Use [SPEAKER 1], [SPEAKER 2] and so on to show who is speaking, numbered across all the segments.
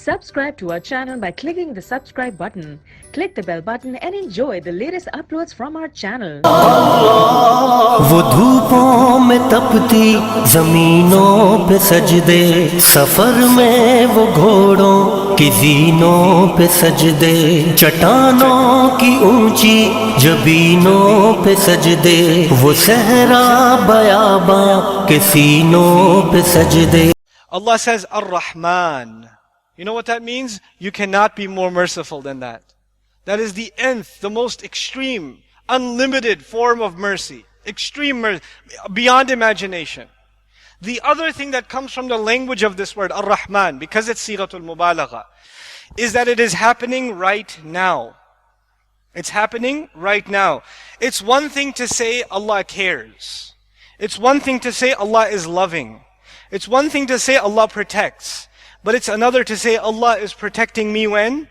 [SPEAKER 1] Subscribe to our channel by clicking the subscribe button. Click the bell button and enjoy the latest uploads from our channel.
[SPEAKER 2] वो धूपों में तपती जमीनों पे सजदे, सफर में वो घोड़ों की जीनों पे सजदे, चट्टानों की ऊंची जबीनों पे सजदे, वो सहरा बयाबां के सीनों पे सजदे.
[SPEAKER 3] Allah says Ar-Rahman. You know what that means? You cannot be more merciful than that. That is the nth, the most extreme, unlimited form of mercy. Extreme mercy, beyond imagination. The other thing that comes from the language of this word, Ar-Rahman, because it's Sighatul Mubalagha, is that it is happening right now. It's happening right now. It's one thing to say Allah cares. It's one thing to say Allah is loving. It's one thing to say Allah protects. But it's another to say Allah is protecting me when?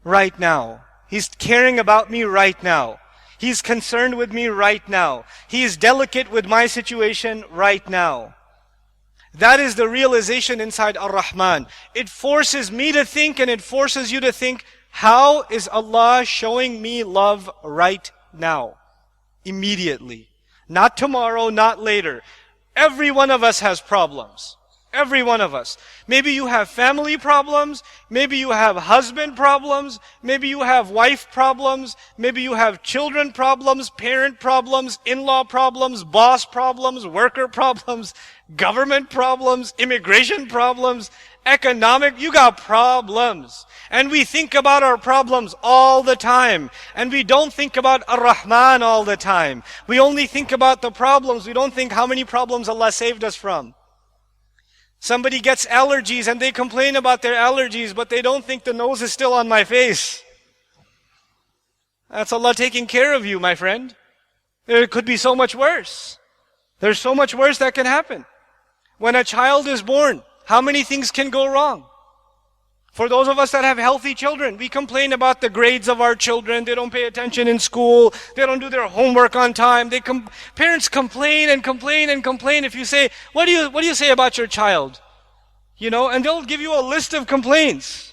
[SPEAKER 3] Right now. He's caring about me right now. He's concerned with me right now. He is delicate with my situation right now. That is the realization inside Ar-Rahman. It forces me to think and it forces you to think, how is Allah showing me love right now? Immediately. Not tomorrow, not later. Every one of us has problems. Every one of us. Maybe you have family problems. Maybe you have husband problems. Maybe you have wife problems. Maybe you have children problems, parent problems, in-law problems, boss problems, worker problems, government problems, immigration problems, economic. You got problems. And we think about our problems all the time. And we don't think about Ar-Rahman all the time. We only think about the problems. We don't think how many problems Allah saved us from. Somebody gets allergies and they complain about their allergies, but they don't think the nose is still on my face. That's Allah taking care of you, my friend. It could be so much worse. There's so much worse that can happen. When a child is born, how many things can go wrong? For those of us that have healthy children, we complain about the grades of our children. They don't pay attention in school. They don't do their homework on time. Parents complain and complain and complain. If you say, what do you say about your child? You know, and they'll give you a list of complaints.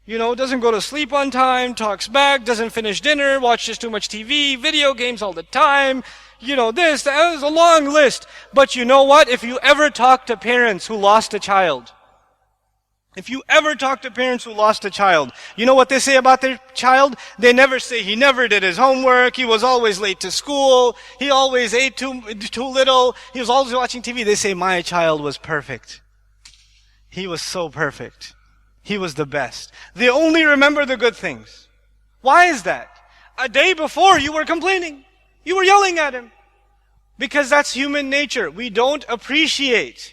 [SPEAKER 3] You know, doesn't go to sleep on time, talks back, doesn't finish dinner, watches too much TV, video games all the time. You know, this, that is a long list. But you know what? If you ever talk to parents who lost a child, if you ever talk to parents who lost a child, you know what they say about their child? They never say, he never did his homework, he was always late to school, he always ate too little, he was always watching TV. They say, my child was perfect. He was so perfect. He was the best. They only remember the good things. Why is that? A day before you were complaining. You were yelling at him. Because that's human nature. We don't appreciate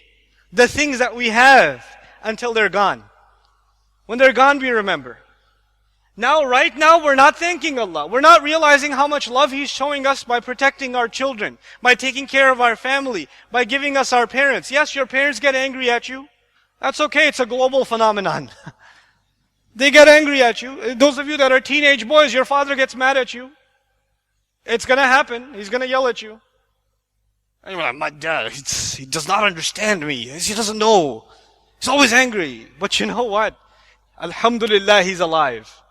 [SPEAKER 3] the things that we have until they're gone. When they're gone, we remember. Now, right now, we're not thanking Allah. We're not realizing how much love He's showing us by protecting our children, by taking care of our family, by giving us our parents. Yes, your parents get angry at you. That's okay, it's a global phenomenon. They get angry at you. Those of you that are teenage boys, your father gets mad at you. It's gonna happen. He's gonna yell at you. And you're like, my dad, he does not understand me. He doesn't know. He's always angry. But you know what? Alhamdulillah, he's alive.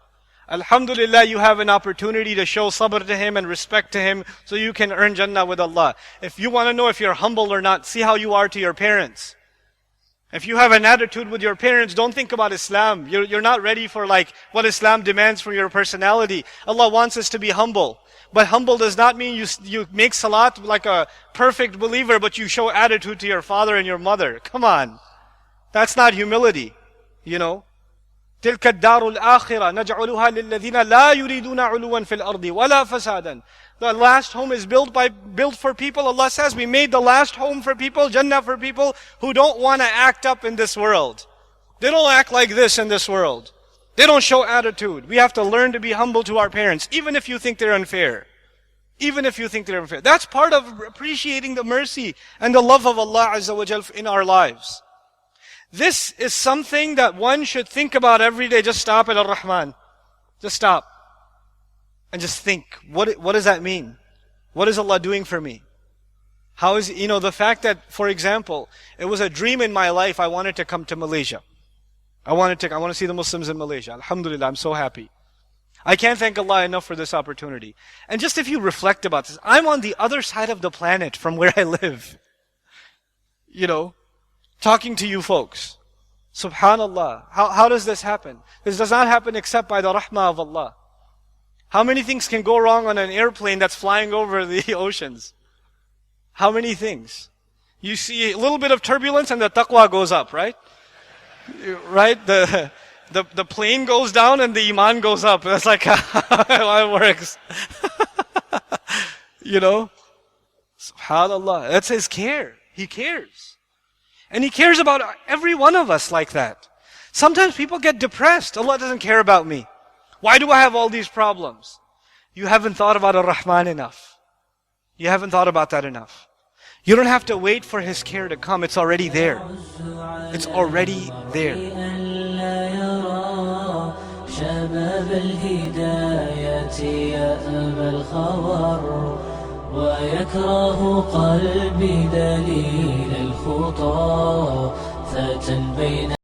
[SPEAKER 3] Alhamdulillah, you have an opportunity to show sabr to him and respect to him so you can earn Jannah with Allah. If you want to know if you're humble or not, see how you are to your parents. If you have an attitude with your parents, don't think about Islam. You're not ready for like what Islam demands from your personality. Allah wants us to be humble. But humble does not mean you make salat like a perfect believer, but you show attitude to your father and your mother. Come on. That's not humility, you know. تِلْكَ الدَّارُ الْآخِرَةِ نَجْعَلُهَا لِلَّذِينَ لَا يُرِيدُونَ عُلُوًا فِي الْأَرْضِ وَلَا فَسَادًا. The last home is built for people. Allah says we made the last home for people, Jannah for people who don't want to act up in this world. They don't act like this in this world. They don't show attitude. We have to learn to be humble to our parents, even if you think they're unfair. Even if you think they're unfair. That's part of appreciating the mercy and the love of Allah Azza wa Jal in our lives. This is something that one should think about every day. Just stop at Ar-Rahman. Just stop. And just think, what does that mean? What is Allah doing for me? How is, the fact that, for example, it was a dream in my life I wanted to come to Malaysia. I want to see the Muslims in Malaysia. Alhamdulillah, I'm so happy. I can't thank Allah enough for this opportunity. And just if you reflect about this, I'm on the other side of the planet from where I live. You know, talking to you folks. Subhanallah. How does this happen? This does not happen except by the rahmah of Allah. How many things can go wrong on an airplane that's flying over the oceans? How many things? You see a little bit of turbulence and the taqwa goes up, right? Right? The plane goes down and the iman goes up. That's like how it works. You know? SubhanAllah. That's His care. He cares. And He cares about every one of us like that. Sometimes people get depressed. Allah doesn't care about me. Why do I have all these problems? You haven't thought about Ar-Rahman enough. You haven't thought about that enough. You don't have to wait for His care to come. It's already there. It's already there.
[SPEAKER 2] ويكره قلبي دليل الخطى فتى بين